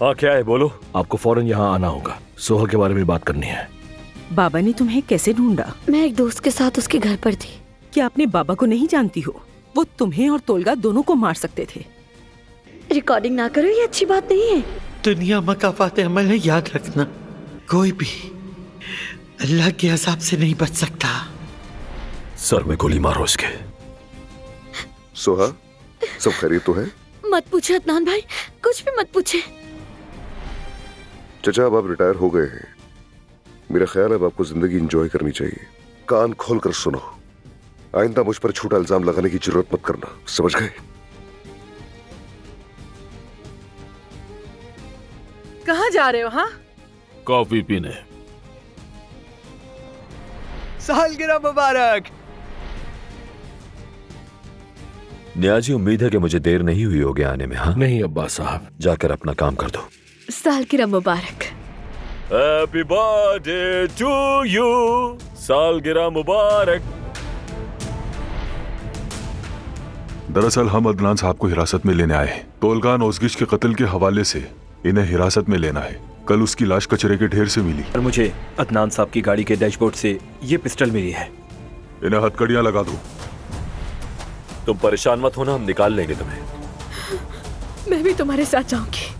हाँ क्या है, बोलो। आपको फौरन यहाँ आना होगा, सोहा के बारे में बात करनी है। बाबा ने तुम्हें कैसे ढूंढा? मैं एक दोस्त के साथ उसके घर पर थी। क्या अपने बाबा को नहीं जानती हो? वो तुम्हें और तोलगा दोनों को मार सकते थे। रिकॉर्डिंग ना करो, ये अच्छी बात नहीं है। दुनिया मकाफात अमल है, याद रखना। कोई भी अल्लाह के अज़ाब से नहीं बच सकता। सर में गोली मारो इसके। सोहा, सब खैरियत तो है? मत पूछे अदनान भाई, कुछ भी मत पूछे। चचा अब आप रिटायर हो गए हैं, मेरा ख्याल है अब आपको जिंदगी एंजॉय करनी चाहिए। कान खोल कर सुनो, आइंदा मुझ पर झूठा इल्जाम लगाने की जरूरत मत करना, समझ गए? कहाँ जा रहे हो? हाँ, कॉफी पीने। सालगिरह मुबारक। न्याजी, उम्मीद है कि मुझे देर नहीं हुई होगी आने में। हाँ नहीं अब्बास साहब, जाकर अपना काम कर दो। सालगिरह मुबारक। हैप्पी बर्थडे टू यू, सालगिरह मुबारक। दरअसल हम अदनान साहब को हिरासत में लेने आए। तोलगान ओज़गिश के कत्ल के हवाले से इन्हें हिरासत में लेना है। कल उसकी लाश कचरे के ढेर से मिली और मुझे अदनान साहब की गाड़ी के डैशबोर्ड से ये पिस्टल मिली है। इन्हें हथकड़ियां लगा दो। तुम परेशान मत होना, हम निकाल लेंगे तुम्हें। मैं भी तुम्हारे साथ जाऊंगी।